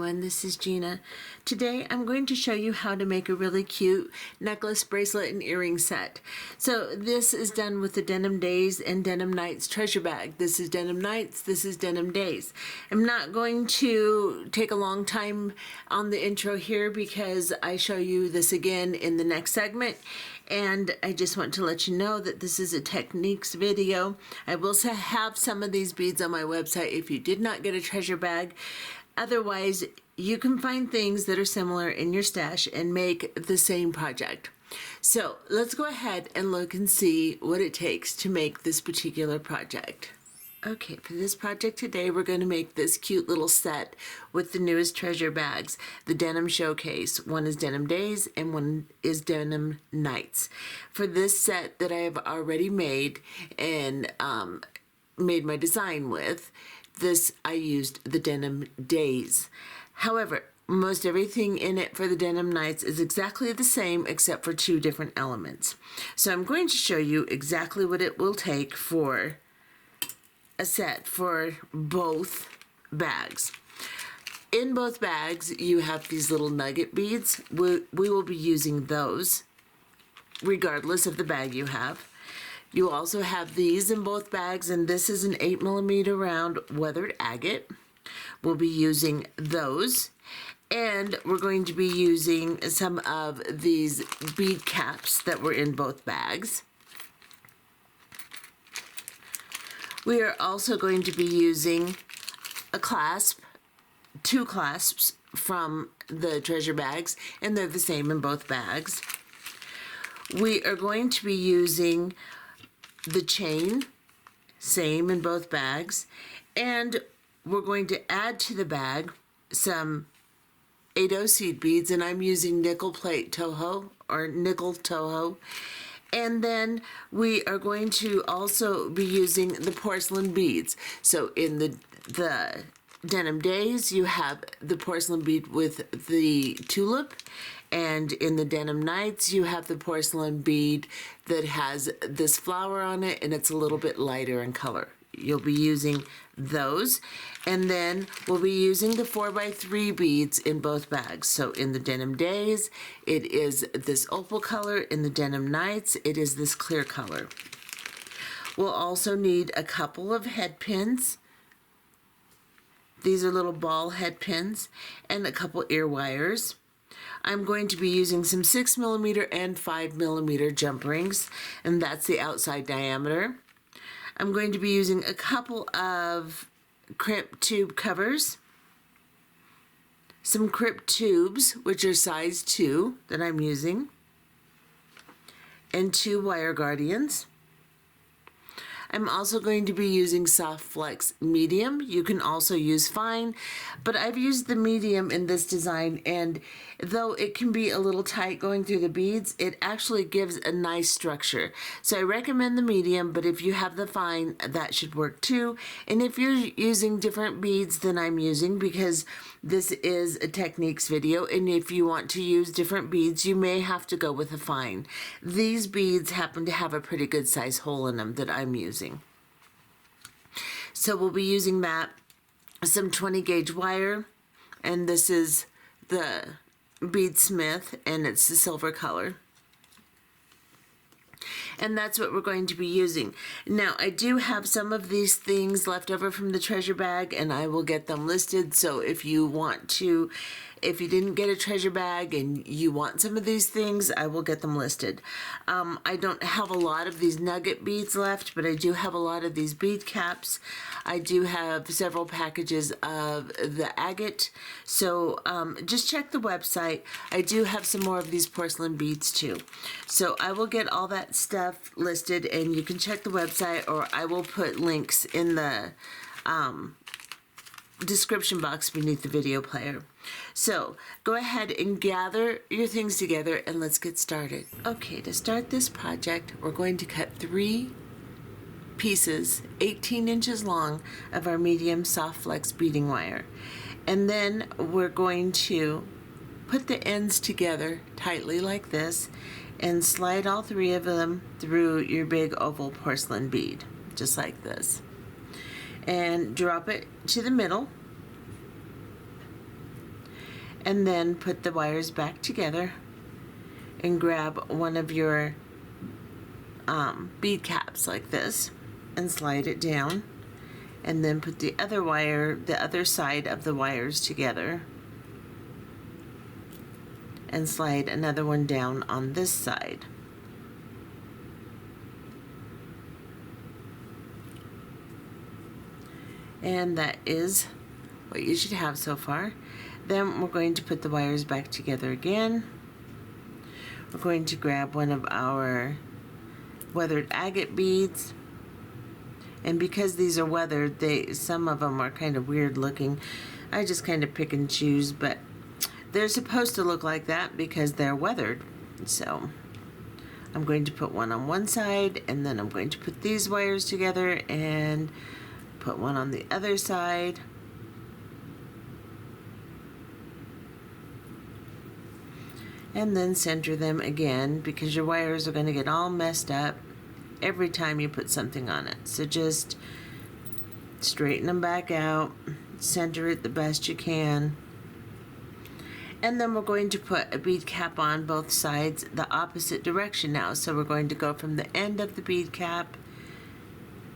everyone, this is Gina. Today I'm going to show you how to make a really cute necklace, bracelet, and earring set. So this is done with the Denim Days and Denim Nights treasure bag. This is Denim Nights, this is Denim Days. I'm not going to take a long time on the intro here because I show you this again in the next segment. And I just want to let you know that this is a techniques video. I will have some of these beads on my website if you did not get a treasure bag. Otherwise, you can find things that are similar in your stash and make the same project. So let's go ahead and look and see what it takes to make this particular project. Okay, for this project today, we're going to make this cute little set with the newest treasure bags, the Denim Showcase. One is Denim Days and one is Denim Nights. For this set that I have already made and made my design with, this I used the Denim Days. However, most everything in it for the Denim Nights is exactly the same except for two different elements. So I'm going to show you exactly what it will take for a set for both bags. In both bags, you have these little nugget beads. We will be using those regardless of the bag you have. You also have these in both bags, and this is an 8mm round weathered agate. We'll be using those, and we're going to be using some of these bead caps that were in both bags. We are also going to be using a clasp, two clasps from the treasure bags, and they're the same in both bags. We are going to be using the chain, same in both bags, and we're going to add to the bag some 8/0 seed beads, and I'm using nickel plate Toho or nickel Toho. And then we are going to also be using the porcelain beads. So in the Denim Days, you have the porcelain bead with the tulip. And in the Denim Nights, you have the porcelain bead that has this flower on it, and it's a little bit lighter in color. You'll be using those, and then we'll be using the 4x3 beads in both bags. So in the Denim Days, it is this opal color. In the Denim Nights, it is this clear color. We'll also need a couple of head pins. These are little ball head pins, and a couple ear wires. I'm going to be using some 6mm and 5mm jump rings, and that's the outside diameter. I'm going to be using a couple of crimp tube covers, some crimp tubes, which are size 2 that I'm using, and 2 wire guardians. I'm also going to be using Soft Flex Medium. You can also use fine, but I've used the medium in this design, and though it can be a little tight going through the beads, it actually gives a nice structure. So I recommend the medium, but if you have the fine, that should work too. And if you're using different beads than I'm using, because this is a techniques video, and if you want to use different beads, you may have to go with a fine. These beads happen to have a pretty good size hole in them that I'm using. So we'll be using that, some 20 gauge wire, and this is the bead smith, and it's the silver color. And that's what we're going to be using. Now, I do have some of these things left over from the treasure bag, and I will get them listed. So if you want to, if you didn't get a treasure bag and you want some of these things, I will get them listed. I don't have a lot of these nugget beads left, but I do have a lot of these bead caps. I do have several packages of the agate. So just check the website. I do have some more of these porcelain beads too. So I will get all that stuff listed, and you can check the website, or I will put links in the description box beneath the video player. So go ahead and gather your things together, and let's get started. Okay, to start this project, we're going to cut 3 pieces 18 inches long of our medium soft flex beading wire, and then we're going to put the ends together tightly like this and slide all 3 of them through your big oval porcelain bead, just like this, and drop it to the middle And then put the wires back together and grab one of your bead caps like this and slide it down, and then put the other side of the wires together and slide another one down on this side. And that is what you should have so far. Then we're going to put the wires back together again. We're going to grab one of our weathered agate beads, and because these are weathered, some of them are kind of weird looking. I just kind of pick and choose, but they're supposed to look like that because they're weathered. So I'm going to put one on one side, and then I'm going to put these wires together and put one on the other side. And then center them again, because your wires are going to get all messed up every time you put something on it. So just straighten them back out, center it the best you can. And then we're going to put a bead cap on both sides the opposite direction now. So we're going to go from the end of the bead cap,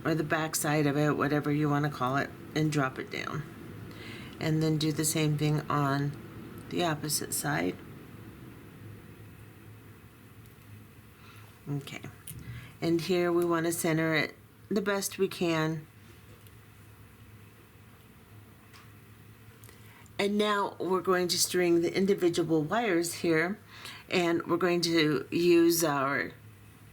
or the back side of it, whatever you want to call it, and drop it down. And then do the same thing on the opposite side. Okay, and here we want to center it the best we can. And now we're going to string the individual wires here, and we're going to use our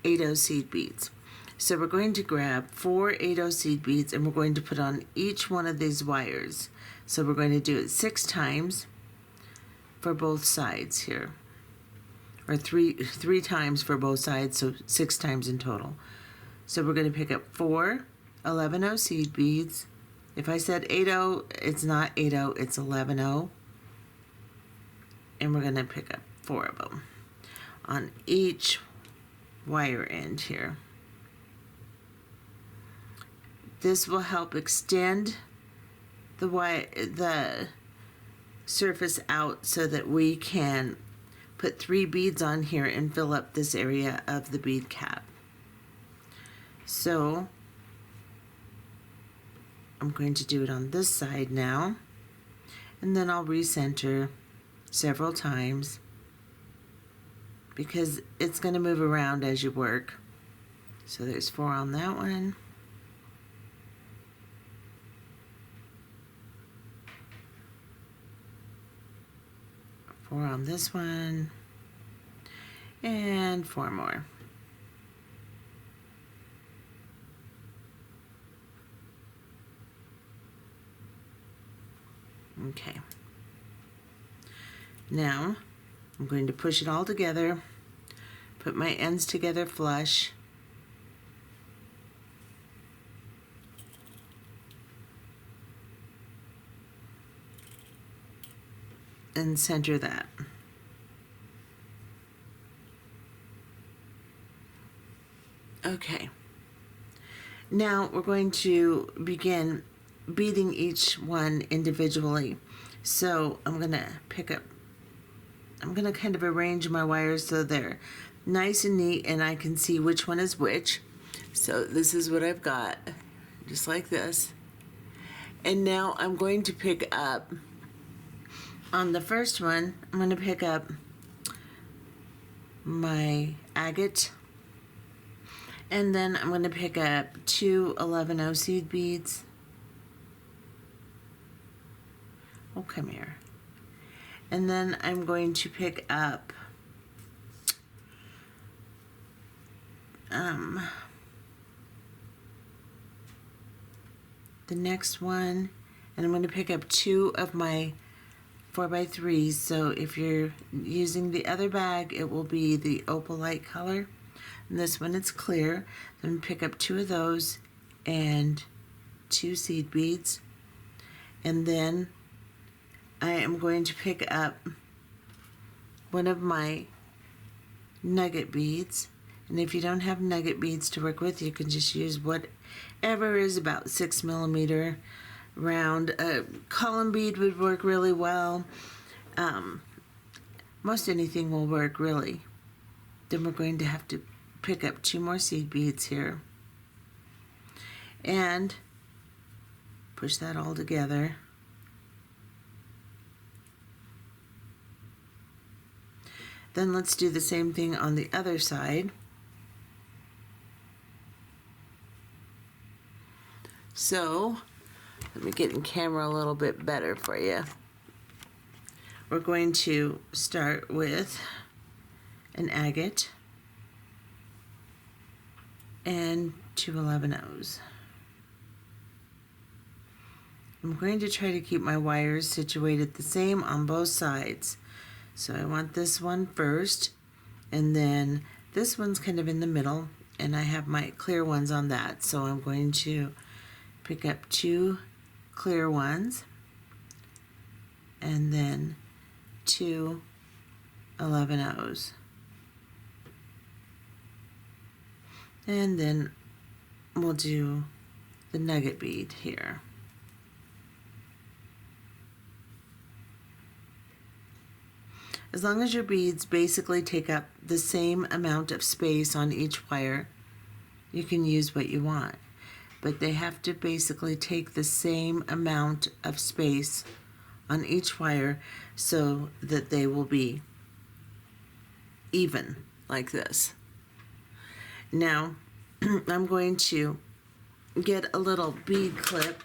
8/0 seed beads. So we're going to grab 4 8/0 seed beads, and we're going to put on each one of these wires. So we're going to do it 6 times for both sides here, or three times for both sides, so 6 times in total. So we're going to pick up 4 11/0 seed beads. If I said 8/0, it's not 8/0, it's 11/0. And we're going to pick up 4 of them on each wire end here. This will help extend the surface out so that we can put 3 beads on here and fill up this area of the bead cap. So I'm going to do it on this side now, and then I'll recenter several times because it's going to move around as you work. So there's 4 on that one. Four on this one, and 4 more. Okay. Now I'm going to push it all together, put my ends together flush, and center that. Okay. Now we're going to begin beading each one individually. So I'm going to kind of arrange my wires so they're nice and neat and I can see which one is which. So this is what I've got, just like this. And now I'm going to pick up, on the first one, I'm going to pick up my agate, and then I'm going to pick up 2 11/0 seed beads. Oh, come here. And then I'm going to pick up the next one, and I'm going to pick up 2 of my 4x3s. So if you're using the other bag, it will be the opalite color, and this one it's clear. Then pick up 2 of those and 2 seed beads, and then I am going to pick up one of my nugget beads. And if you don't have nugget beads to work with, you can just use whatever is about 6 millimeter round. A column bead would work really well. Most anything will work, really. Then we're going to have to pick up 2 more seed beads here and push that all together. Then let's do the same thing on the other side. So let me get in camera a little bit better for you. We're going to start with an agate and 2 11-0s. I'm going to try to keep my wires situated the same on both sides. So I want this one first, and then this one's kind of in the middle, and I have my clear ones on that. So I'm going to pick up 2 clear ones, and then 2 11-0s. And then we'll do the nugget bead here. As long as your beads basically take up the same amount of space on each wire, you can use what you want. But they have to basically take the same amount of space on each wire so that they will be even, like this. Now, I'm going to get a little bead clip.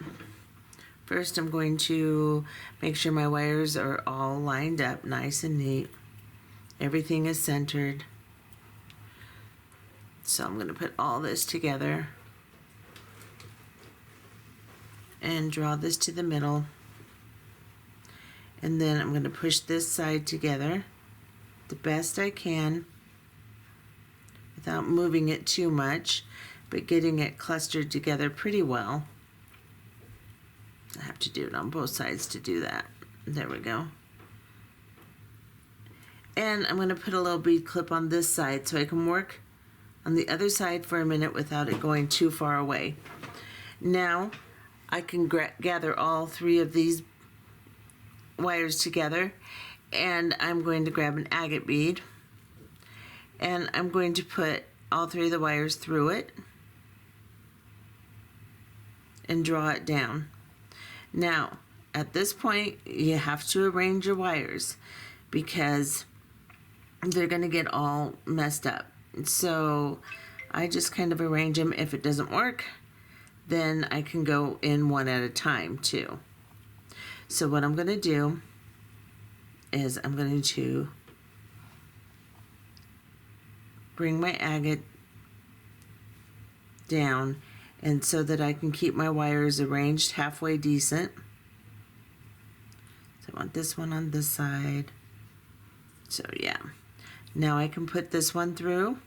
First, I'm going to make sure my wires are all lined up nice and neat. Everything is centered. So I'm going to put all this together and draw this to the middle. And then I'm going to push this side together the best I can without moving it too much, but getting it clustered together pretty well. I have to do it on both sides to do that. There we go. And I'm going to put a little bead clip on this side so I can work on the other side for a minute without it going too far away. Now I can gather all 3 of these wires together, and I'm going to grab an agate bead, and I'm going to put all 3 of the wires through it and draw it down. Now, at this point, you have to arrange your wires because they're going to get all messed up. So I just kind of arrange them. If it doesn't work, then I can go in one at a time too. So what I'm going to do is I'm going to bring my agate down, and so that I can keep my wires arranged halfway decent. So I want this one on this side. So yeah, now I can put this one through.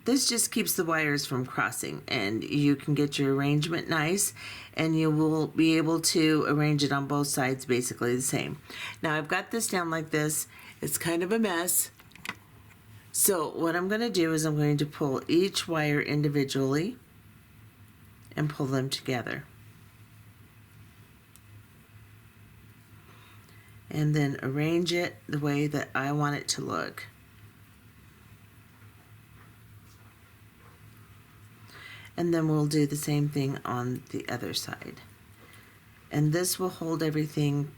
This just keeps the wires from crossing, and you can get your arrangement nice, and you will be able to arrange it on both sides basically the same. Now I've got this down like this. It's kind of a mess. So what I'm going to do is I'm going to pull each wire individually and pull them together. And then arrange it the way that I want it to look. And then we'll do the same thing on the other side. And this will hold everything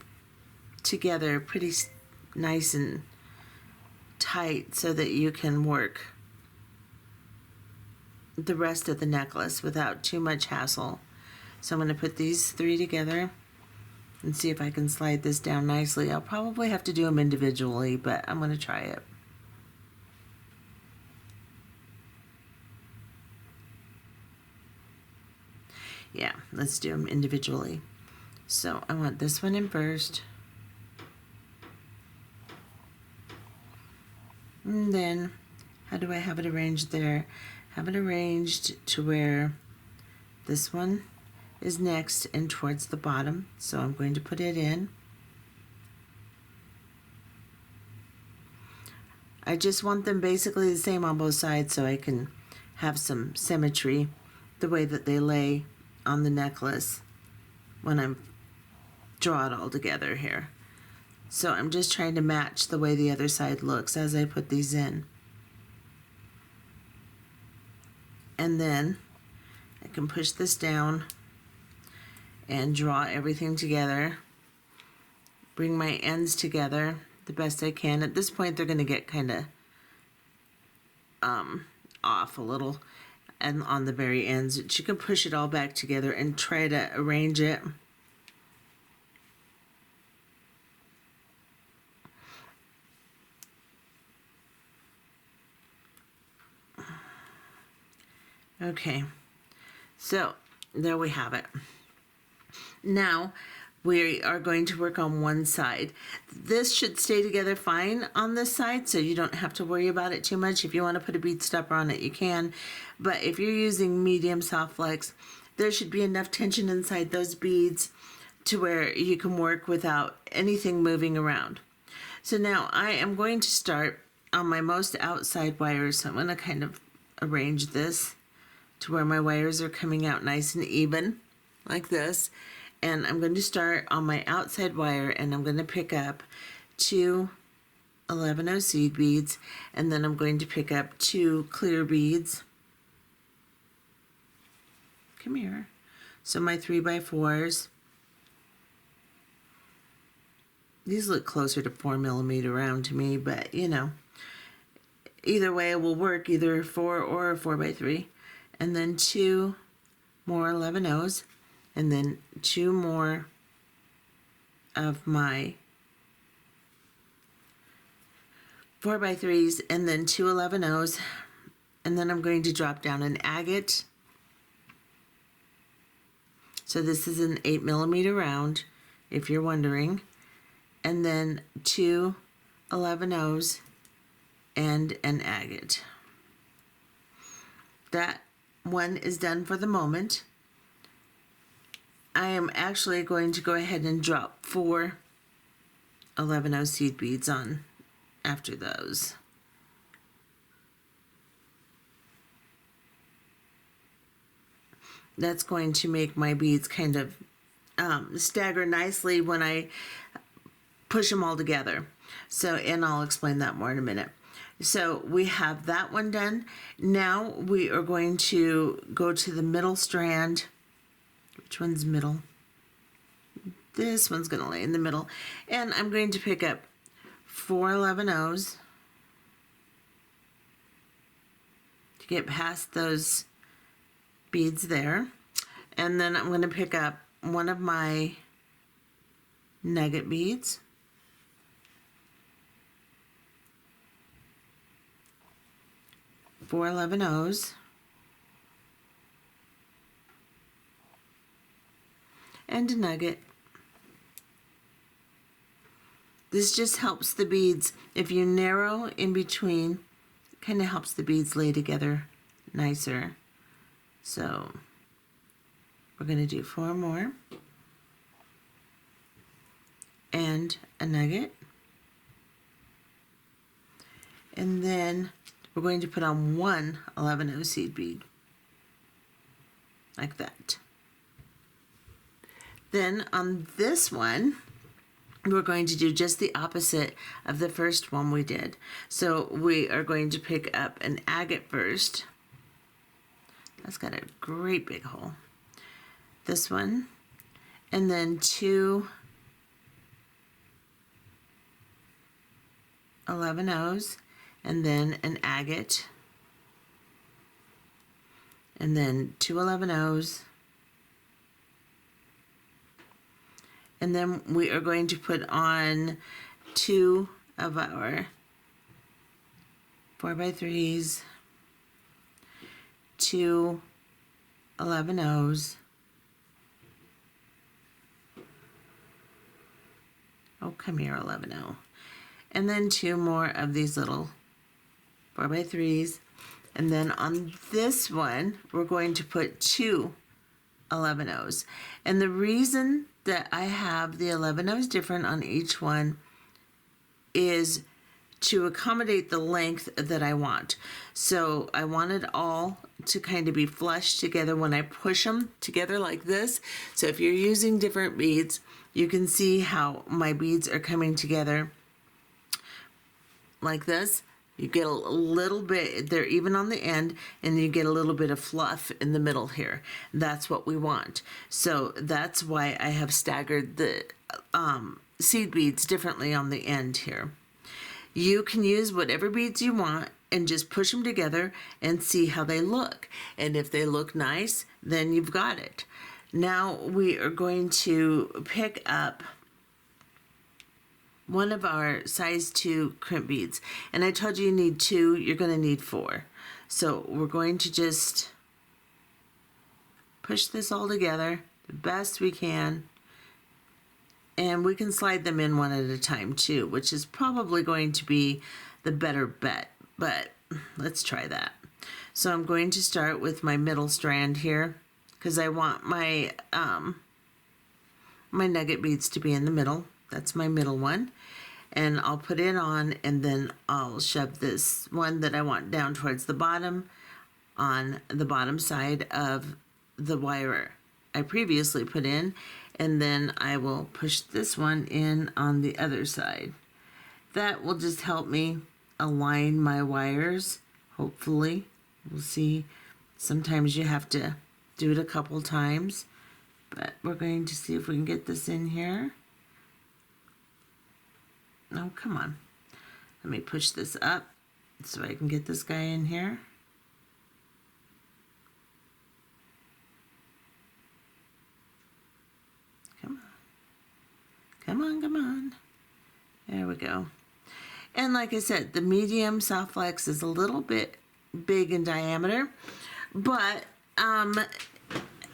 together pretty nice and tight so that you can work the rest of the necklace without too much hassle. So I'm going to put these 3 together and see if I can slide this down nicely. I'll probably have to do them individually, but I'm going to try it. Yeah, let's do them individually. So I want this one in first. And then, how do I have it arranged there? Have it arranged to where this one is next and towards the bottom. So I'm going to put it in. I just want them basically the same on both sides so I can have some symmetry the way that they lay on the necklace when I draw it all together here. So I'm just trying to match the way the other side looks as I put these in. And then I can push this down and draw everything together. Bring my ends together the best I can. At this point, they're going to get kind of off a little and on the very ends. But you can push it all back together and try to arrange it. Okay, so there we have it. Now we are going to work on one side. This should stay together fine on this side, so you don't have to worry about it too much. If you want to put a bead stopper on it, you can. But if you're using medium soft flex, there should be enough tension inside those beads to where you can work without anything moving around. So now I am going to start on my most outside wires. So I'm going to kind of arrange this to where my wires are coming out nice and even, like this. And I'm going to start on my outside wire, and I'm going to pick up 2 11-0 seed beads, and then I'm going to pick up 2 clear beads. Come here. So my 3x4s. These look closer to 4 millimeter round to me, but you know, either way it will work, either 4 or a 4x3. And then 2 more 11-0s, and then 2 more of my 4x3s, and then 2 11-0s, and then I'm going to drop down an agate. So this is an 8 millimeter round, if you're wondering, and then 2 11-0s and an agate. That one is done for the moment. I am actually going to go ahead and drop 4 11-0 seed beads on after those. That's going to make my beads kind of stagger nicely when I push them all together. So, and I'll explain that more in a minute. So we have that one done. Now we are going to go to the middle strand. Which one's middle? This one's going to lay in the middle. And I'm going to pick up 4 11-0s to get past those beads there. And then I'm going to pick up one of my nugget beads. Four 11-0s, and a nugget. This just helps the beads. If you narrow in between, it kind of helps the beads lay together nicer. So we're going to do 4 more, and a nugget, and then we're going to put on 1 11-0 seed bead, like that. Then on this one, we're going to do just the opposite of the first one we did. So we are going to pick up an agate first. That's got a great big hole. This one, and then 2 11-0s, and then an agate, and then 2 11-0s, and then we are going to put on 2 of our 4x3s, 2 11-0s, oh come here 11-0, and then 2 more of these little 4x3s, and then on this one we're going to put 2 11-0s. And the reason that I have the 11-0s different on each one is to accommodate the length that I want. So I want it all to kind of be flush together when I push them together like this. So if you're using different beads, you can see how my beads are coming together like this. You get a little bit, they're even on the end, and you get a little bit of fluff in the middle here. That's what we want. So that's why I have staggered the seed beads differently on the end here. You can use whatever beads you want and just push them together and see how they look. And if they look nice, then you've got it. Now we are going to pick up one of our size 2 crimp beads. And I told you need 2, you're going to need 4. So we're going to just push this all together the best we can. And we can slide them in one at a time too, which is probably going to be the better bet, but let's try that. So I'm going to start with my middle strand here because I want my my nugget beads to be in the middle. That's my middle one. And I'll put it on, and then I'll shove this one that I want down towards the bottom on the bottom side of the wire I previously put in, and then I will push this one in on the other side. That will just help me align my wires, hopefully. We'll see. Sometimes you have to do it a couple times, but we're going to see if we can get this in here. Oh, come on. Let me push this up so I can get this guy in here. Come on. Come on, come on. There we go. And like I said, the medium soft flex is a little bit big in diameter, but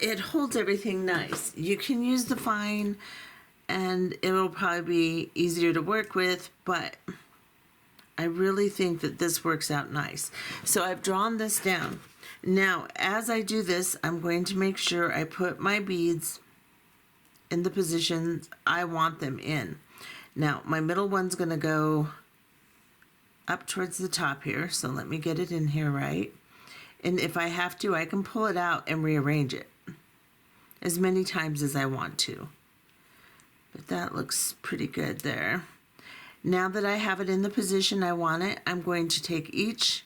it holds everything nice. You can use the fine, and it will probably be easier to work with, but I really think that this works out nice. So I've drawn this down. Now, as I do this, I'm going to make sure I put my beads in the positions I want them in. Now, my middle one's going to go up towards the top here, so let me get it in here right. And if I have to, I can pull it out and rearrange it as many times as I want to. But that looks pretty good there. Now that I have it in the position I want it, I'm going to take each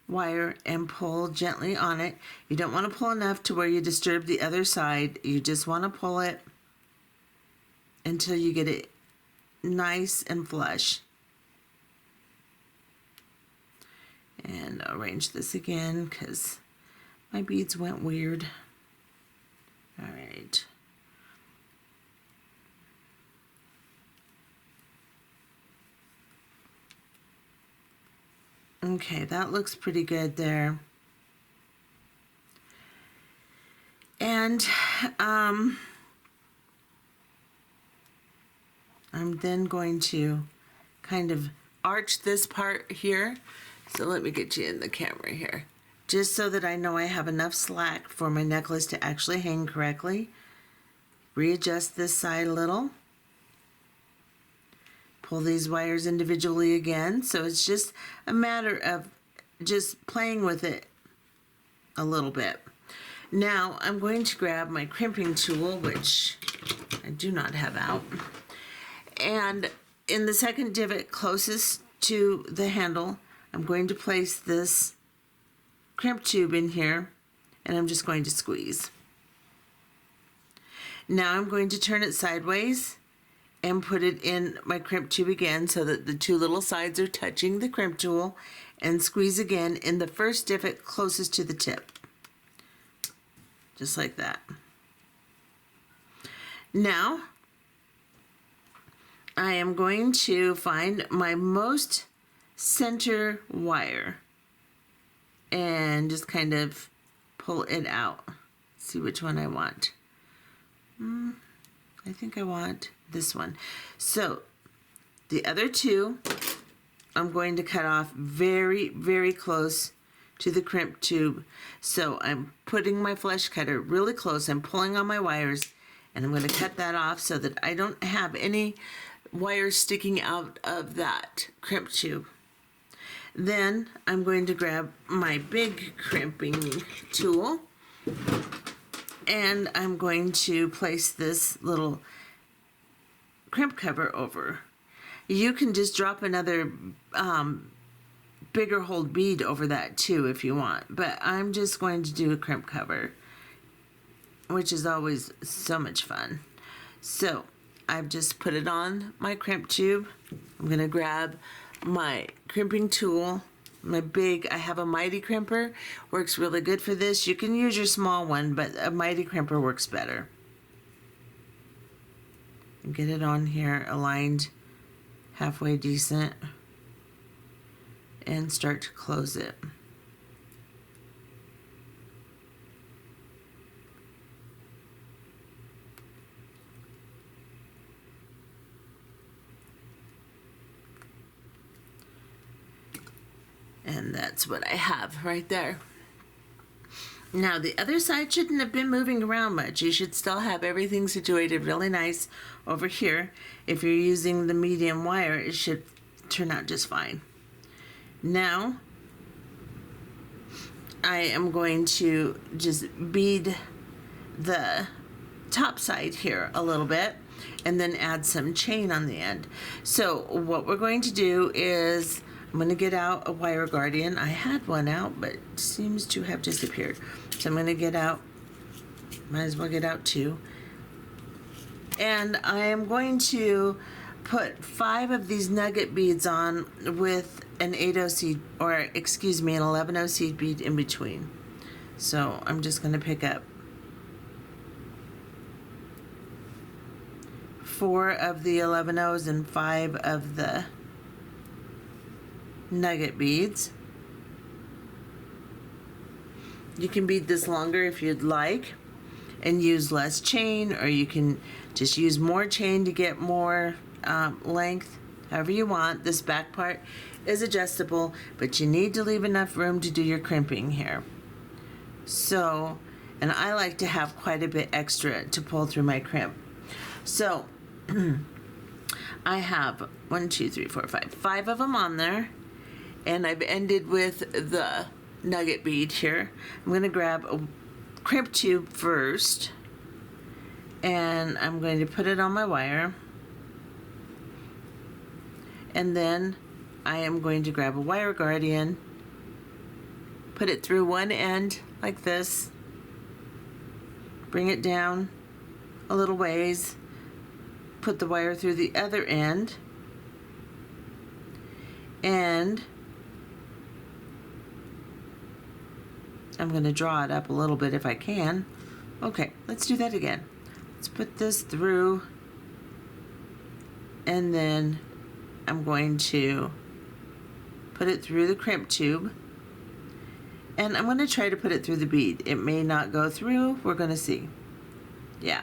wire and pull gently on it. You don't want to pull enough to where you disturb the other side. You just want to pull it until you get it nice and flush. And I'll arrange this again because my beads went weird. All right. Okay, that looks pretty good there. And I'm then going to kind of arch this part here. So let me get you in the camera here. Just so that I know I have enough slack for my necklace to actually hang correctly. Readjust this side a little. Pull these wires individually again. So it's just a matter of just playing with it a little bit. Now I'm going to grab my crimping tool, which I do not have out. And in the second divot closest to the handle, I'm going to place this crimp tube in here, and I'm just going to squeeze. Now I'm going to turn it sideways and put it in my crimp tube again so that the two little sides are touching the crimp tool, and squeeze again in the first divot closest to the tip. Just like that. Now, I am going to find my most center wire and just kind of pull it out. See which one I want. I think I want this one. So the other two I'm going to cut off very, very close to the crimp tube. So I'm putting my flesh cutter really close. I'm pulling on my wires, and I'm going to cut that off so that I don't have any wires sticking out of that crimp tube. Then I'm going to grab my big crimping tool, and I'm going to place this little crimp cover over. You can just drop another bigger hold bead over that too if you want, but I'm just going to do a crimp cover, which is always so much fun. So I've just put it on my crimp tube. I'm going to grab my crimping tool. I have a mighty crimper, works really good for this. You can use your small one, but a mighty crimper works better. And get it on here aligned halfway decent and start to close it. And that's what I have right there. Now the other side shouldn't have been moving around much. You should still have everything situated really nice over here. If you're using the medium wire, it should turn out just fine. Now I am going to just bead the top side here a little bit and then add some chain on the end. So what we're going to do is I'm going to get out a wire guardian. I had one out, but it seems to have disappeared. So I'm going to get out, might as well get out two. And I am going to put 5 of these nugget beads on with an 8/0 seed, or excuse me, an 11/0 seed bead in between. So I'm just going to pick up 4 of the 11/0s and 5 of the nugget beads. You can bead this longer if you'd like and use less chain, or you can just use more chain to get more length, however you want. This back part is adjustable, but you need to leave enough room to do your crimping here. So, and I like to have quite a bit extra to pull through my crimp. So I have 5 of them on there. And I've ended with the nugget bead here. I'm going to grab a crimp tube first, and I'm going to put it on my wire. And then I am going to grab a wire guardian, put it through one end like this, bring it down a little ways, put the wire through the other end, and I'm going to draw it up a little bit if I can. Okay, let's do that again. Let's put this through, and then I'm going to put it through the crimp tube, and I'm going to try to put it through the bead. It may not go through, we're going to see. Yeah,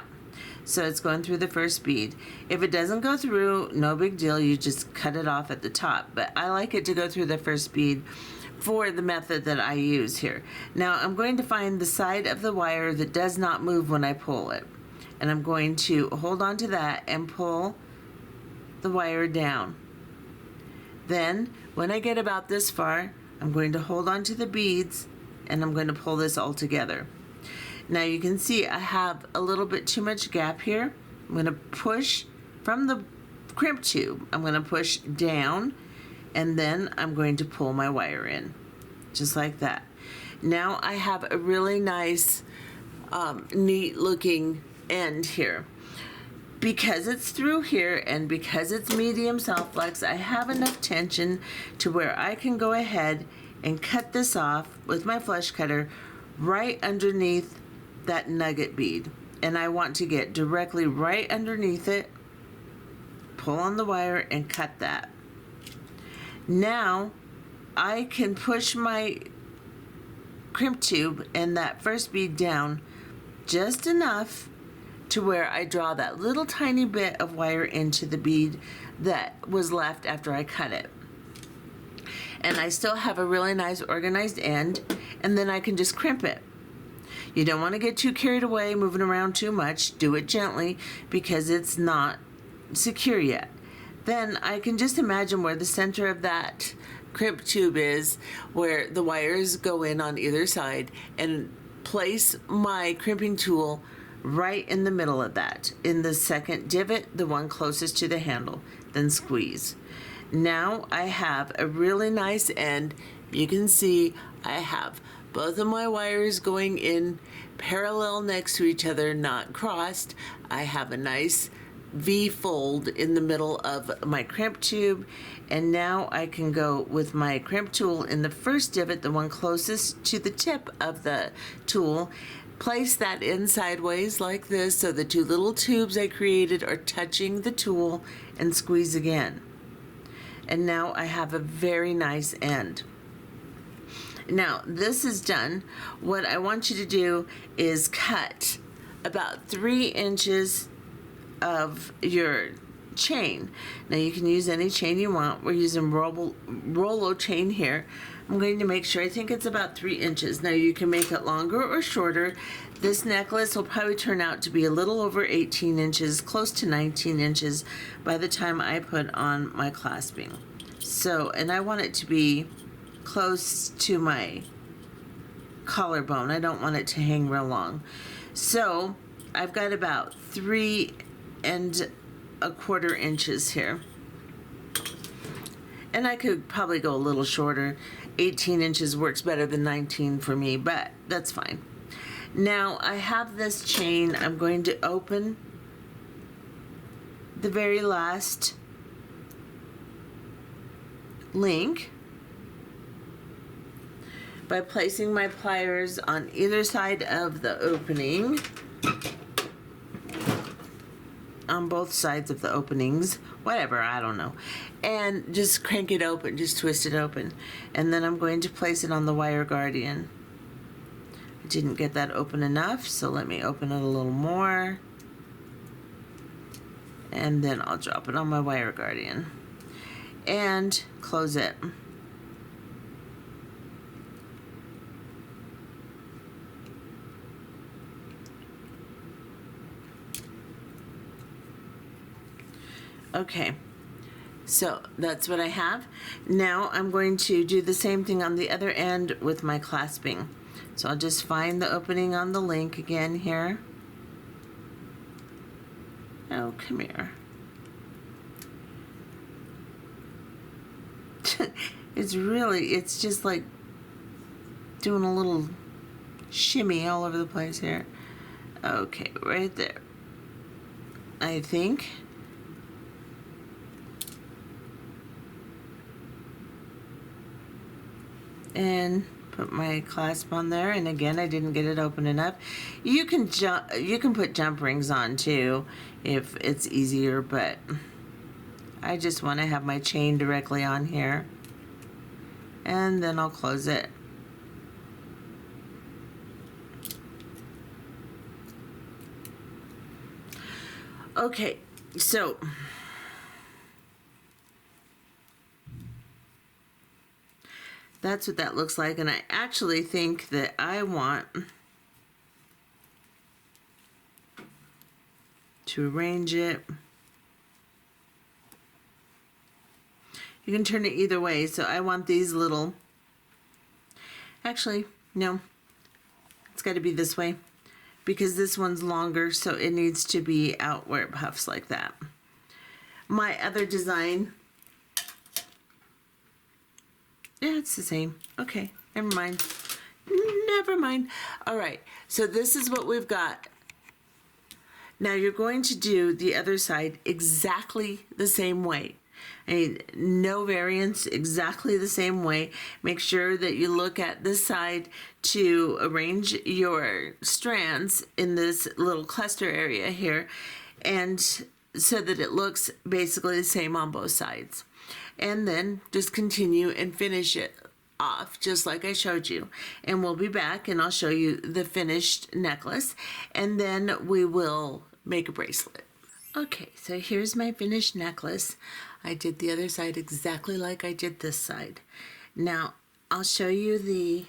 so it's going through the first bead. If it doesn't go through, no big deal, you just cut it off at the top, but I like it to go through the first bead for the method that I use here. Now I'm going to find the side of the wire that does not move when I pull it, and I'm going to hold on to that and pull the wire down. Then when I get about this far, I'm going to hold on to the beads and I'm going to pull this all together. Now you can see I have a little bit too much gap here. I'm going to push from the crimp tube. I'm going to push down, and then I'm going to pull my wire in, just like that. Now I have a really nice, neat looking end here. Because it's through here and because it's medium self flex, I have enough tension to where I can go ahead and cut this off with my flush cutter right underneath that nugget bead. And I want to get directly right underneath it, pull on the wire and cut that. Now I can push my crimp tube and that first bead down just enough to where I draw that little tiny bit of wire into the bead that was left after I cut it. And I still have a really nice organized end, and then I can just crimp it. You don't want to get too carried away moving around too much. Do it gently because it's not secure yet. Then I can just imagine where the center of that crimp tube is, where the wires go in on either side, and place my crimping tool right in the middle of that, in the second divot, the one closest to the handle, then squeeze. Now I have a really nice end. You can see I have both of my wires going in parallel next to each other, not crossed. I have a nice V fold in the middle of my crimp tube, and now I can go with my crimp tool in the first divot, the one closest to the tip of the tool, place that in sideways like this so the two little tubes I created are touching the tool, and squeeze again. And now I have a very nice end. Now this is done. What I want you to do is cut about 3 inches of your chain. Now you can use any chain you want. We're using Rollo chain here. I'm going to make sure, I think it's about 3 inches. Now you can make it longer or shorter. This necklace will probably turn out to be a little over 18 inches, close to 19 inches by the time I put on my clasping. So, and I want it to be close to my collarbone. I don't want it to hang real long. So I've got about 3 1/4 inches here. And I could probably go a little shorter. 18 inches works better than 19 for me, but that's fine. Now I have this chain. I'm going to open the very last link by placing my pliers on either side of the opening, on both sides of the openings, whatever, I don't know, and just crank it open, just twist it open. And then I'm going to place it on the wire guardian. I didn't get that open enough, so let me open it a little more, and then I'll drop it on my wire guardian and close it. Okay, so that's what I have. Now I'm going to do the same thing on the other end with my clasping. So I'll just find the opening on the link again here. Oh, come here. It's just like doing a little shimmy all over the place here. Okay, right there, I think. And put my clasp on there, and again I didn't get it open enough. You can put jump rings on too if it's easier, but I just want to have my chain directly on here, and then I'll close it. Okay, so that's what that looks like, and I actually think that I want to arrange it. You can turn it either way, so I want these little, actually, no, it's got to be this way, because this one's longer, so it needs to be out where it puffs like that. My other design, yeah, it's the same. Okay, never mind. Never mind. All right, so this is what we've got. Now you're going to do the other side exactly the same way. I mean, no variance, exactly the same way. Make sure that you look at this side to arrange your strands in this little cluster area here, and so that it looks basically the same on both sides. And then just continue and finish it off just like I showed you. And we'll be back and I'll show you the finished necklace, and then we will make a bracelet. Okay, so here's my finished necklace. I did the other side exactly like I did this side. Now I'll show you the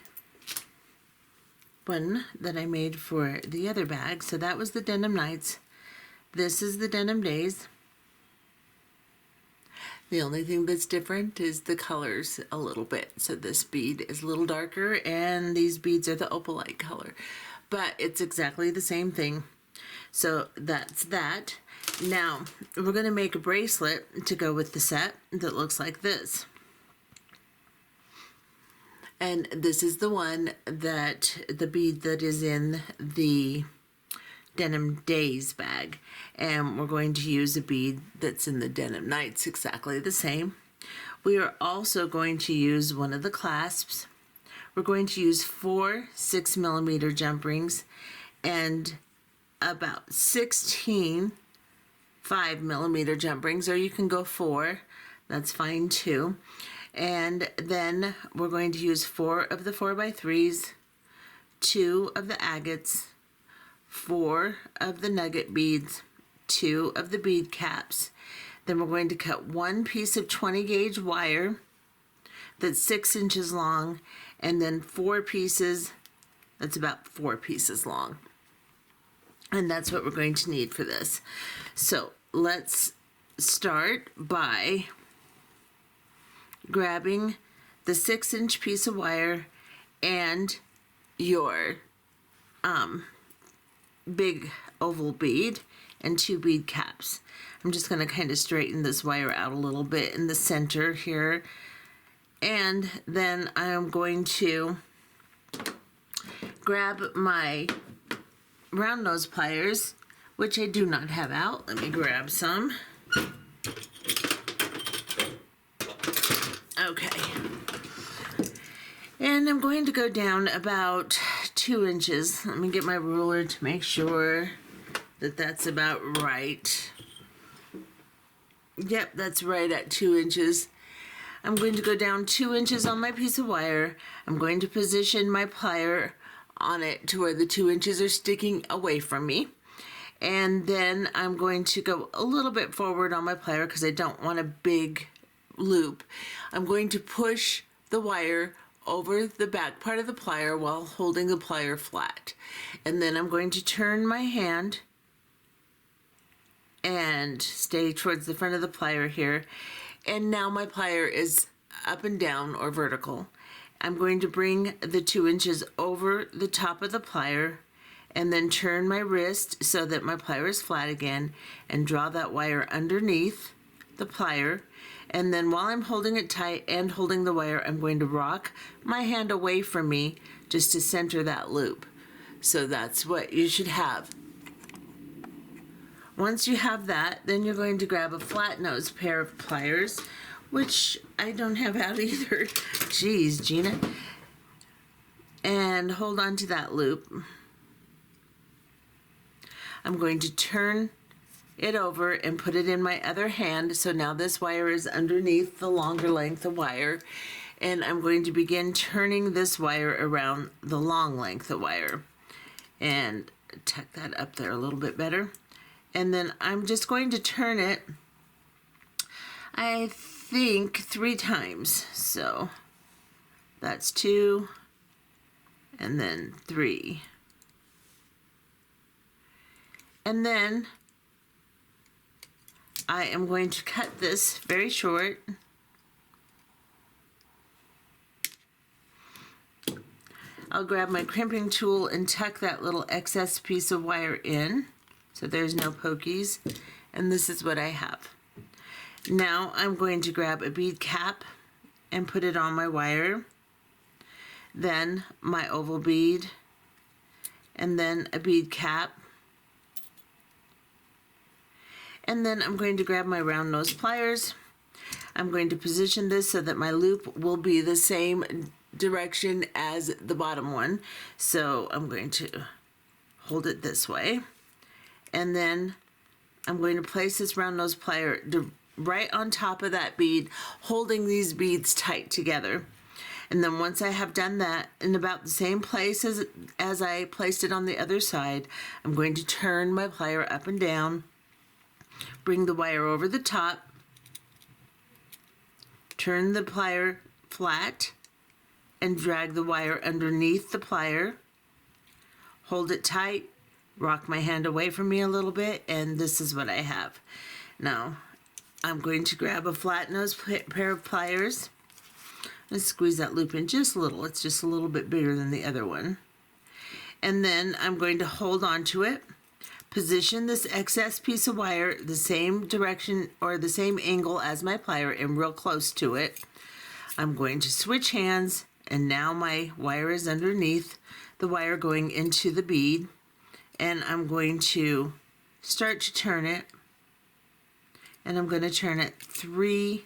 one that I made for the other bag. So that was the Denim Nights. This is the Denim Days. The only thing that's different is the colors a little bit. So this bead is a little darker and these beads are the opalite color. But it's exactly the same thing. So that's that. Now, we're going to make a bracelet to go with the set that looks like this. And this is the one that, the bead that is in the Denim Days bag. And we're going to use a bead that's in the Denim Nights, exactly the same. We are also going to use one of the clasps. We're going to use 4 6mm jump rings and about 16 5mm jump rings, or you can go 4, that's fine too. And then we're going to use 4 of the 4x3s, 2 of the agates, 4 of the nugget beads, 2 of the bead caps. Then we're going to cut 1 piece of 20 gauge wire that's 6 inches long, and then 4 pieces that's about 4 pieces long. And that's what we're going to need for this. So let's start by grabbing the 6-inch piece of wire and your big oval bead and 2 bead caps. I'm just going to kind of straighten this wire out a little bit in the center here. And then I'm going to grab my round nose pliers, which I do not have out. Let me grab some. Okay. And I'm going to go down about 2 inches. Let me get my ruler to make sure that that's about right. Yep, that's right at 2 inches. I'm going to go down 2 inches on my piece of wire. I'm going to position my plier on it to where the 2 inches are sticking away from me. And then I'm going to go a little bit forward on my plier because I don't want a big loop. I'm going to push the wire over the back part of the plier while holding the plier flat. And then I'm going to turn my hand and stay towards the front of the plier here. And now my plier is up and down or vertical. I'm going to bring the 2 inches over the top of the plier and then turn my wrist so that my plier is flat again and draw that wire underneath the plier. And then while I'm holding it tight and holding the wire, I'm going to rock my hand away from me just to center that loop. So that's what you should have. Once you have that, then you're going to grab a flat nose pair of pliers, which I don't have out either. Jeez, Gina. And hold on to that loop. I'm going to turn it over and put it in my other hand. So now this wire is underneath the longer length of wire. And I'm going to begin turning this wire around the long length of wire. And tuck that up there a little bit better. And then I'm just going to turn it, I think 3 times. So that's 2 and then 3. And then I am going to cut this very short. I'll grab my crimping tool and tuck that little excess piece of wire in. So there's no pokies, and this is what I have. Now I'm going to grab a bead cap and put it on my wire, then my oval bead, and then a bead cap. And then I'm going to grab my round nose pliers. I'm going to position this so that my loop will be the same direction as the bottom one. So I'm going to hold it this way. And then I'm going to place this round nose plier right on top of that bead, holding these beads tight together. And then once I have done that in about the same place as I placed it on the other side, I'm going to turn my plier up and down, bring the wire over the top, turn the plier flat, and drag the wire underneath the plier, hold it tight, rock my hand away from me a little bit, and this is what I have. Now, I'm going to grab a flat nose pair of pliers and squeeze that loop in just a little. It's just a little bit bigger than the other one. And then I'm going to hold on to it, position this excess piece of wire the same direction or the same angle as my plier and real close to it. I'm going to switch hands, and now my wire is underneath the wire going into the bead, and I'm going to start to turn it, and I'm going to turn it 3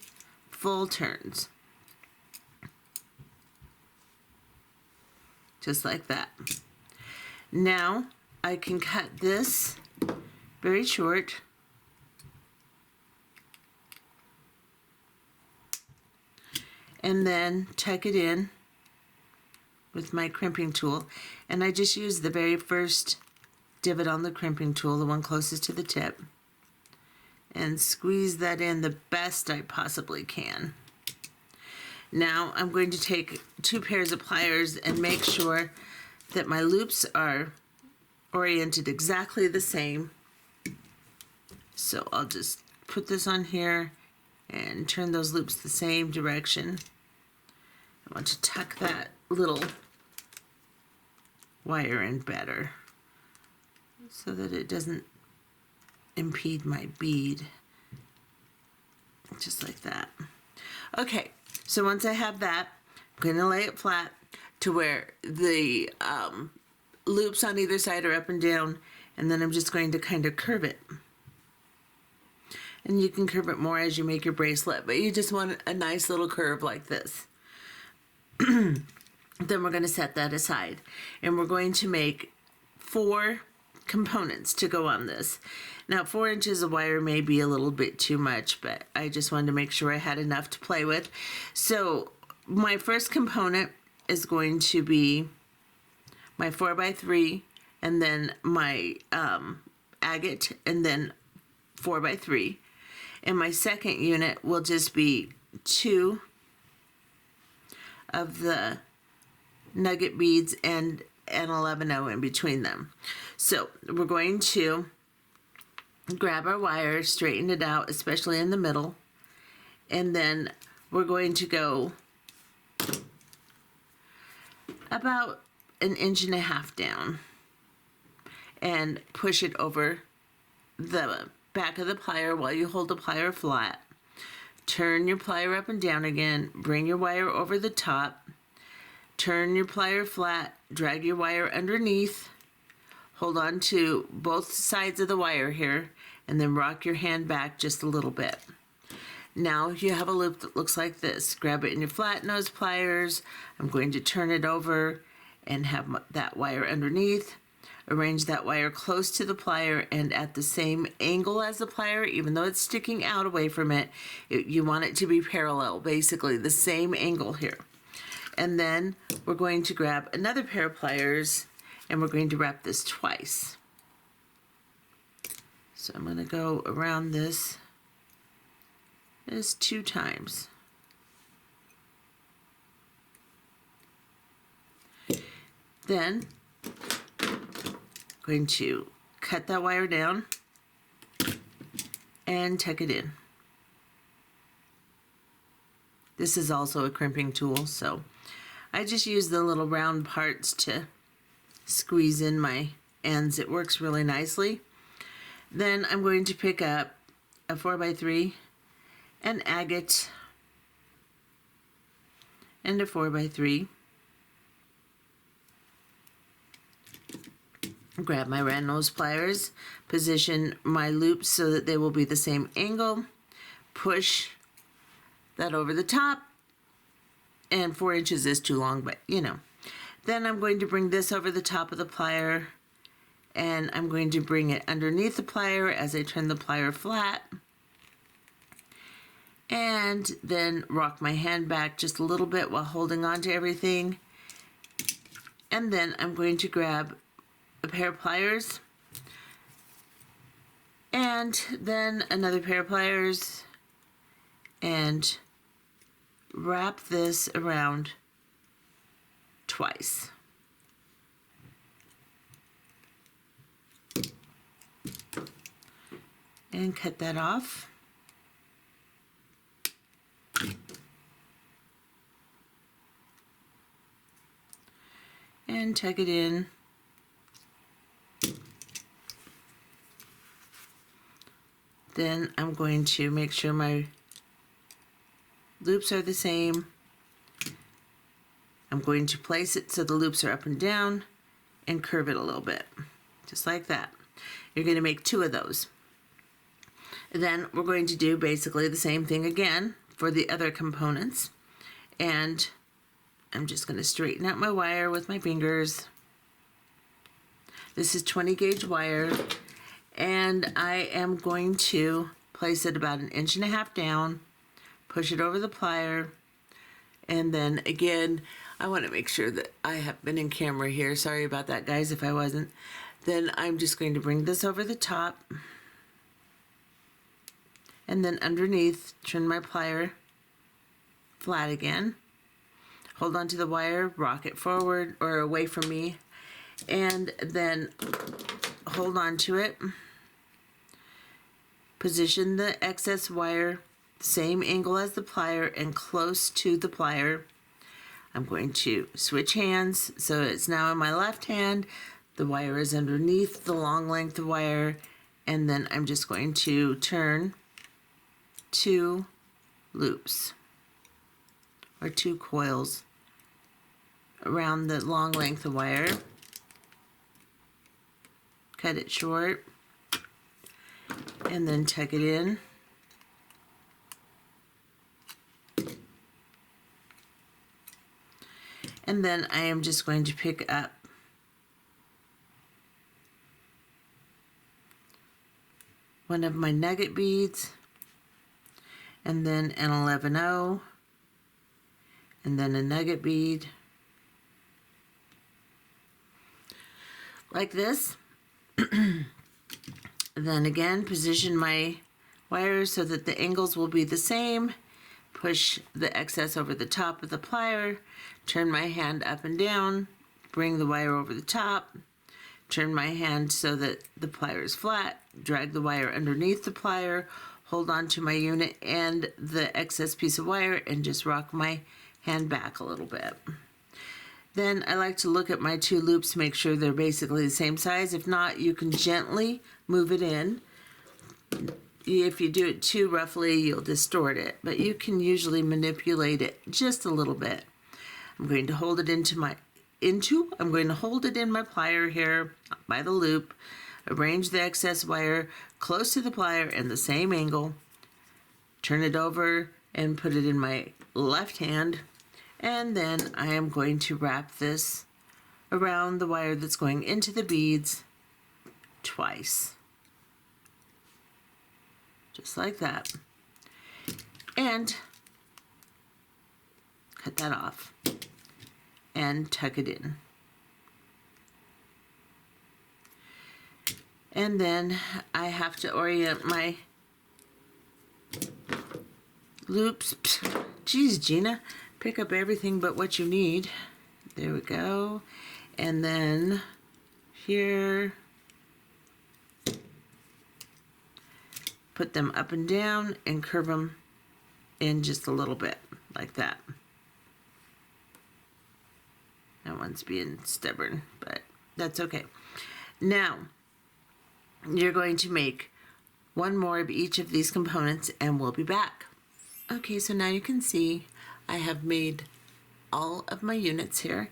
full turns, just like that. Now I can cut this very short, and then tuck it in with my crimping tool, and I just use the very first divot on the crimping tool, the one closest to the tip, and squeeze that in the best I possibly can. Now I'm going to take 2 pairs of pliers and make sure that my loops are oriented exactly the same. So I'll just put this on here and turn those loops the same direction. I want to tuck that little wire in better so that it doesn't impede my bead, just like that. Okay, so once I have that, I'm going to lay it flat to where the loops on either side are up and down, and then I'm just going to kind of curve it. And you can curve it more as you make your bracelet, but you just want a nice little curve like this. Then we're going to set that aside, and we're going to make 4 components to go on this. Now 4 inches of wire may be a little bit too much, but I just wanted to make sure I had enough to play with. So my first component is going to be my 4x3, and then my agate, and then 4x3. And my second unit will just be 2 of the nugget beads and an 11-0 in between them. So we're going to grab our wire, straighten it out, especially in the middle, and then we're going to go about 1.5 inches down and push it over the back of the plier while you hold the plier flat. Turn your plier up and down again, bring your wire over the top, turn your plier flat, drag your wire underneath, hold on to both sides of the wire here, and then rock your hand back just a little bit. Now you have a loop that looks like this. Grab it in your flat nose pliers. I'm going to turn it over and have that wire underneath. Arrange that wire close to the plier and at the same angle as the plier, even though it's sticking out away from it, you want it to be parallel, basically the same angle here. And then we're going to grab another pair of pliers and we're going to wrap this twice. So I'm going to go around this 2 times. Then going to cut that wire down and tuck it in. This is also a crimping tool, so I just use the little round parts to squeeze in my ends. It works really nicely. Then I'm going to pick up a 4x3, an agate, and a 4x3. Grab my round nose pliers, position my loops so that they will be the same angle, push that over the top, and 4 inches is too long, but you know. Then I'm going to bring this over the top of the plier, and I'm going to bring it underneath the plier as I turn the plier flat, and then rock my hand back just a little bit while holding on to everything. And then I'm going to grab a pair of pliers, and then another pair of pliers, and wrap this around twice. And cut that off. And tuck it in. Then I'm going to make sure my loops are the same. I'm going to place it so the loops are up and down and curve it a little bit, just like that. You're going to make 2 of those. Then we're going to do basically the same thing again for the other components. And I'm just going to straighten out my wire with my fingers. This is 20 gauge wire, and I am going to place it about 1.5 inches down, push it over the plier, and then again, I want to make sure that I have been in camera here. Sorry about that, guys, if I wasn't. Then I'm just going to bring this over the top, and then underneath, turn my plier flat again. Hold on to the wire, rock it forward or away from me, and then hold on to it. Position the excess wire same angle as the plier and close to the plier. I'm going to switch hands, so it's now in my left hand. The wire is underneath the long length of wire, and then I'm just going to turn 2 loops or 2 coils around the long length of wire. Cut it short and then tuck it in. And then I am just going to pick up one of my nugget beads, and then an 11-0, and then a nugget bead, like this. Then again, position my wires so that the angles will be the same. Push the excess over the top of the plier, turn my hand up and down, bring the wire over the top, turn my hand so that the plier is flat, drag the wire underneath the plier, hold on to my unit and the excess piece of wire, and just rock my hand back a little bit. Then I like to look at my 2 loops, make sure they're basically the same size. If not, you can gently move it in. If you do it too roughly, you'll distort it, but you can usually manipulate it just a little bit. I'm going to hold it I'm going to hold it in my plier here by the loop, arrange the excess wire close to the plier in the same angle, turn it over and put it in my left hand, and then I am going to wrap this around the wire that's going into the beads twice. Just like that. And cut that off and tuck it in. And then I have to orient my loops. Geez, Gina, pick up everything but what you need. There we go. And then here, put them up and down and curve them in just a little bit, like that. That one's being stubborn, but that's okay. Now, you're going to make 1 more of each of these components and we'll be back. Okay, so now you can see I have made all of my units here,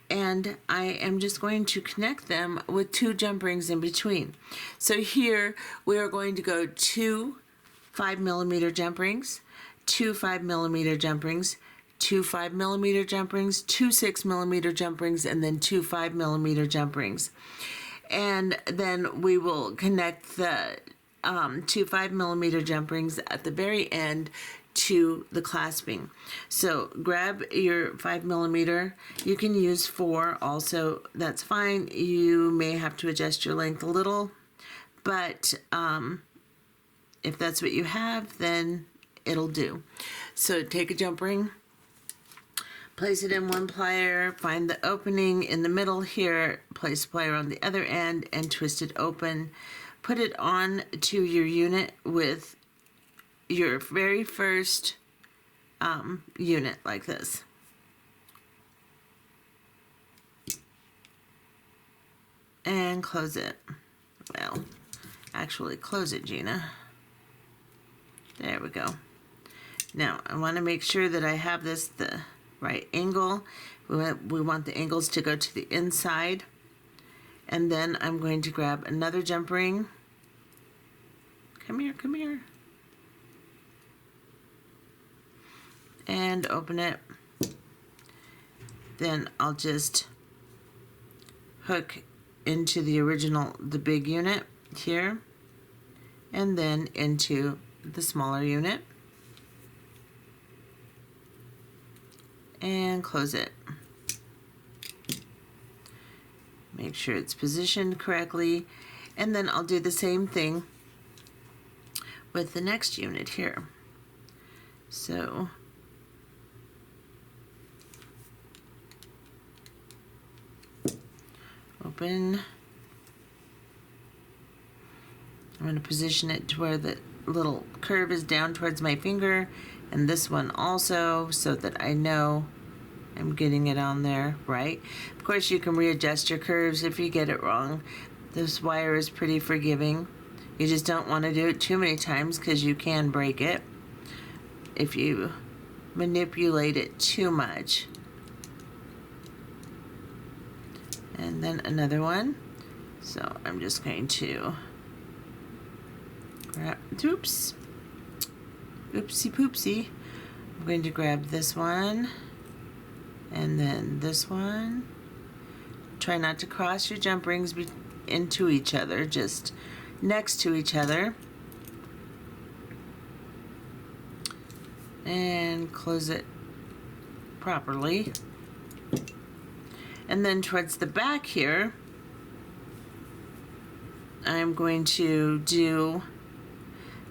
and I am just going to connect them with 2 jump rings in between. So here we are going to go 2 5mm jump rings, 2 5mm jump rings, 2 5mm jump rings, 2 6mm jump rings, and then 2 5mm jump rings. And then we will connect the 2 5mm jump rings at the very end to the clasping. So grab your 5mm. You can use 4 also, that's fine. You may have to adjust your length a little, but if that's what you have, then it'll do. So take a jump ring, place it in one plier, find the opening in the middle here, place the plier on the other end and twist it open. Put it on to your unit with your very first unit, like this. And close it. Well, actually close it, Gina. There we go. Now I want to make sure that I have this the right angle. We want the angles to go to the inside. And then I'm going to grab another jump ring. Come here, come here. And open it. Then I'll just hook into the big unit here, and then into the smaller unit, and close it. Make sure it's positioned correctly, and then I'll do the same thing with the next unit here. So open. I'm going to position it to where the little curve is down towards my finger, and this one also, so that I know I'm getting it on there right. Of course, you can readjust your curves if you get it wrong. This wire is pretty forgiving. You just don't want to do it too many times because you can break it if you manipulate it too much. And then another one. So I'm just going to grab, oops, oopsie poopsie. I'm going to grab this one, and then this one. Try not to cross your jump rings into each other, just next to each other. And close it properly. And then towards the back here, I'm going to do,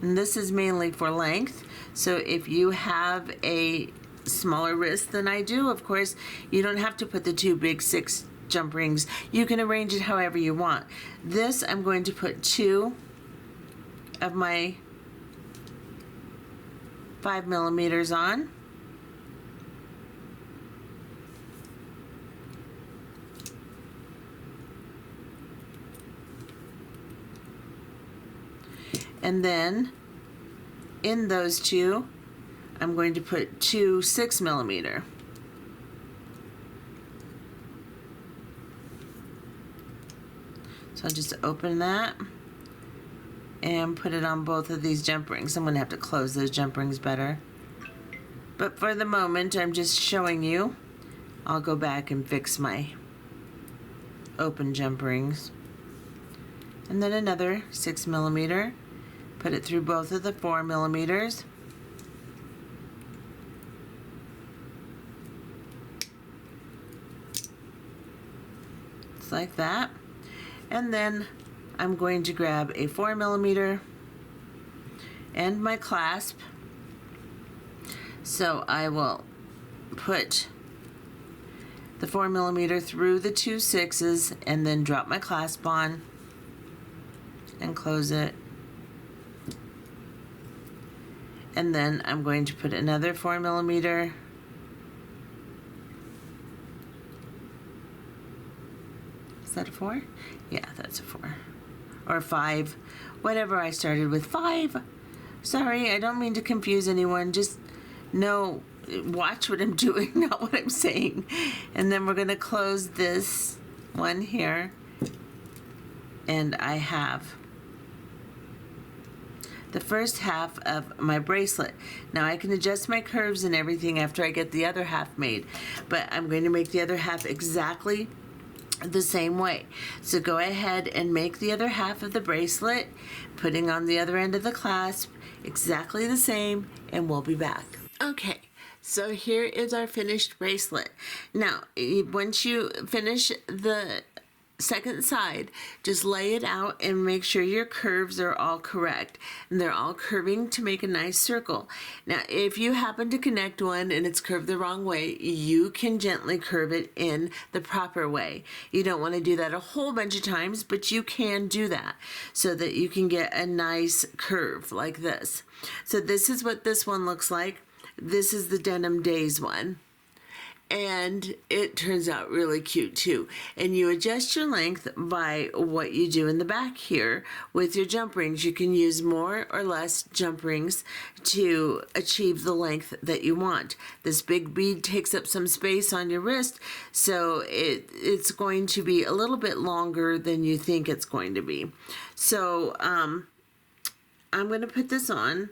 and this is mainly for length, so if you have a smaller wrist than I do, of course, you don't have to put the two big 6 jump rings. You can arrange it however you want. This, I'm going to put 2 of my 5mm on. And then in those 2, I'm going to put 2 6mm. So I'll just open that and put it on both of these jump rings. I'm going to have to close those jump rings better. But for the moment, I'm just showing you. I'll go back and fix my open jump rings. And then another 6mm. Put it through both of the 4mm. Just like that. And then I'm going to grab a 4mm and my clasp. So I will put the 4mm through the 2 6s and then drop my clasp on and close it. And then I'm going to put another 4mm. Is that a 4? Yeah, that's a 4. Or 5. Whatever I started with. 5. Sorry, I don't mean to confuse anyone. Just know, watch what I'm doing, not what I'm saying. And then we're going to close this one here. And I have the first half of my bracelet. Now I can adjust my curves and everything after I get the other half made, but I'm going to make the other half exactly the same way. So go ahead and make the other half of the bracelet, putting on the other end of the clasp exactly the same, and we'll be back. Okay, so here is our finished bracelet. Now, once you finish the second side, just lay it out and make sure your curves are all correct, and they're all curving to make a nice circle. Now if you happen to connect one and it's curved the wrong way, you can gently curve it in the proper way. You don't want to do that a whole bunch of times, but you can do that so that you can get a nice curve like this. So this is what this one looks like. This is the Denim Days one. and it turns out really cute too. And you adjust your length by what you do in the back here with your jump rings. You can use more or less jump rings to achieve the length that you want. This big bead takes up some space on your wrist, so it's going to be a little bit longer than you think it's going to be. So I'm going to put this on,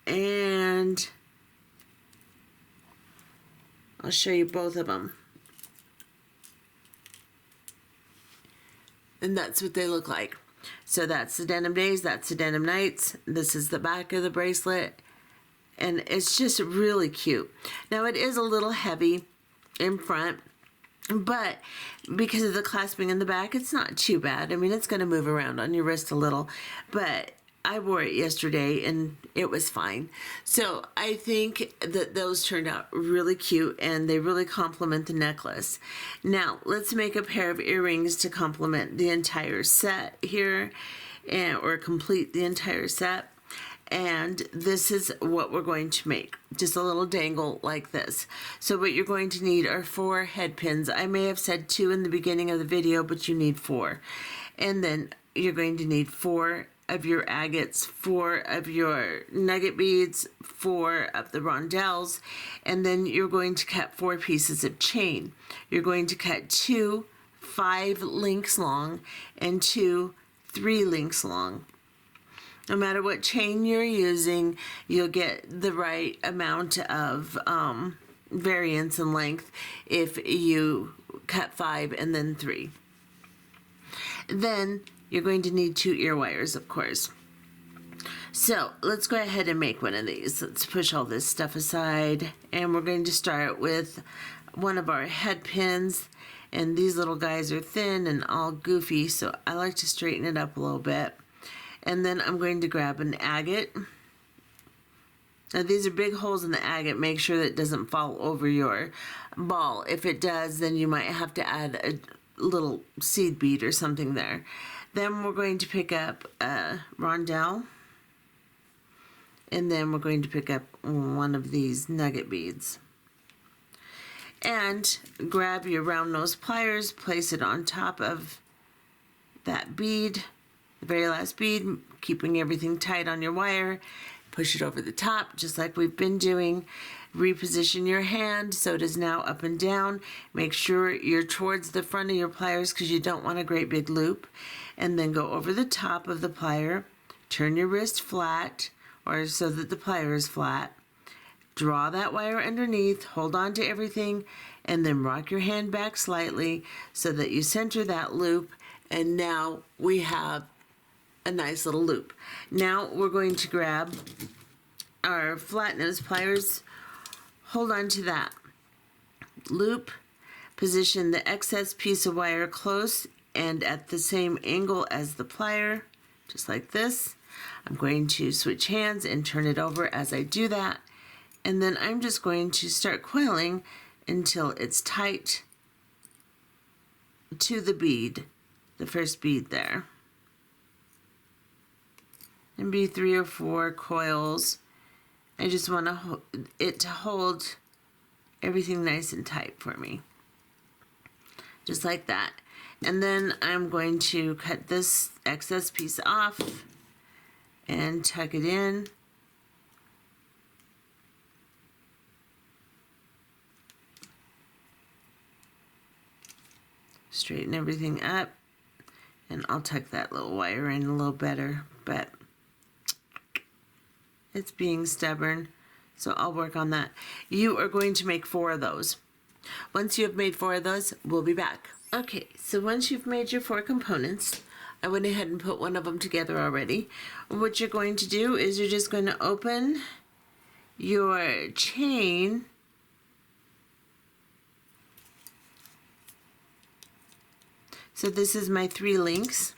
and I'll show you both of them. And that's what they look like. So that's the Denim Days, that's the Denim Nights. This is the back of the bracelet. And it's just really cute. Now it is a little heavy in front, but because of the clasping in the back, it's not too bad. I mean, it's going to move around on your wrist a little, but I wore it yesterday and it was fine. So I think that those turned out really cute and they really complement the necklace. Now let's make a pair of earrings to complement the entire set here, or complete the entire set. And this is what we're going to make, just a little dangle like this. So what you're going to need are 4 head pins. I may have said 2 in the beginning of the video, but you need 4. And then you're going to need 4 of your agates, 4 of your nugget beads, 4 of the rondelles, and then you're going to cut 4 pieces of chain. You're going to cut 2 5 links long and 2 3 links long. No matter what chain you're using, you'll get the right amount of variance in length if you cut 5 and then 3. Then you're going to need 2 ear wires, of course. So let's go ahead and make one of these. Let's push all this stuff aside, and we're going to start with one of our head pins. And these little guys are thin and all goofy, so I like to straighten it up a little bit. And then I'm going to grab an agate. Now these are big holes in the agate. Make sure that it doesn't fall over your ball. If it does, then you might have to add a little seed bead or something there. Then we're going to pick up a rondelle, and then we're going to pick up one of these nugget beads. And grab your round nose pliers, place it on top of that bead, the very last bead, keeping everything tight on your wire. Push it over the top, just like we've been doing. Reposition your hand so it is now up and down. Make sure you're towards the front of your pliers because you don't want a great big loop. And then go over the top of the plier. Turn your wrist flat, or so that the plier is flat. Draw that wire underneath, hold on to everything, and then rock your hand back slightly so that you center that loop. And now we have a nice little loop. Now we're going to grab our flat nose pliers, hold on to that loop, position the excess piece of wire close and at the same angle as the plier, just like this. I'm going to switch hands and turn it over as I do that, and then I'm just going to start coiling until it's tight to the bead, the first bead there. And be 3 or 4 coils. I just want it to hold everything nice and tight for me. Just like that. And then I'm going to cut this excess piece off and tuck it in. Straighten everything up. And I'll tuck that little wire in a little better, but it's being stubborn, so I'll work on that. You are going to make 4 of those. Once you have made 4 of those, we'll be back. Okay, so once you've made your 4 components, I went ahead and put one of them together already. What you're going to do is you're just going to open your chain So this is my 3 links,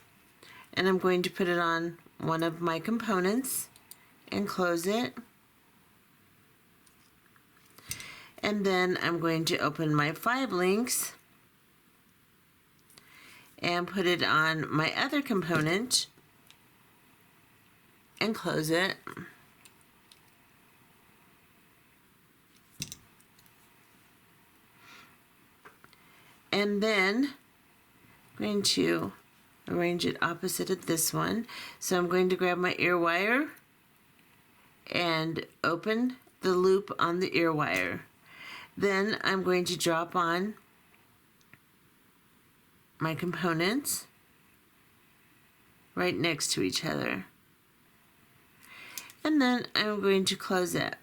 and I'm going to put it on one of my components and close it. And then I'm going to open my 5 links and put it on my other component and close it. And then I'm going to arrange it opposite of this one. So I'm going to grab my ear wire and open the loop on the ear wire. Then I'm going to drop on my components right next to each other. And then I'm going to close it.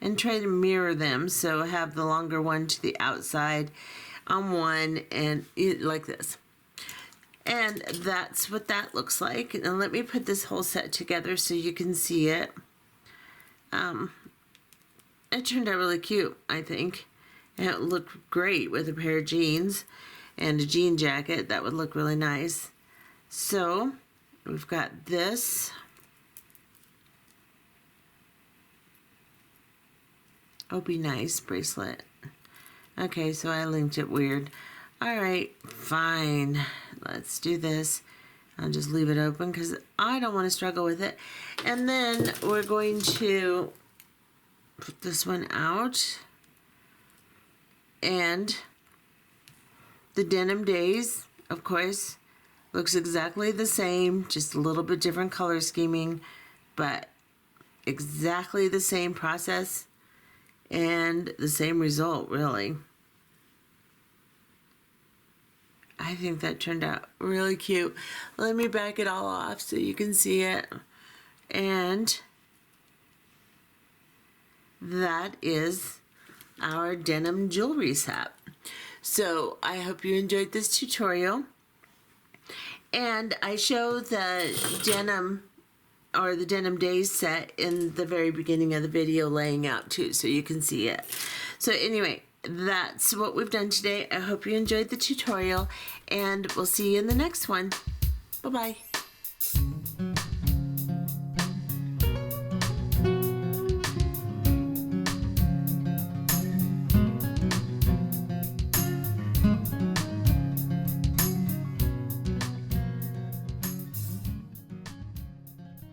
And try to mirror them, so have the longer one to the outside on one, and like this. And that's what that looks like. And let me put this whole set together so you can see it. It turned out really cute, I think. And it looked great with a pair of jeans and a jean jacket. That would look really nice. So we've got this. Oh, be nice bracelet. Okay, so I linked it weird. All right, fine. Let's do this. I'll just leave it open because I don't want to struggle with it. And then we're going to put this one out. And the Denim Days, of course, looks exactly the same, just a little bit different color scheming, but exactly the same process and the same result, really. I think that turned out really cute. Let me back it all off so you can see it. And that is our denim jewelry set. So I hope you enjoyed this tutorial. And I show the denim or the Denim Days set in the very beginning of the video laying out too, so you can see it. So anyway, that's what we've done today. I hope you enjoyed the tutorial, and we'll see you in the next one. Bye-bye.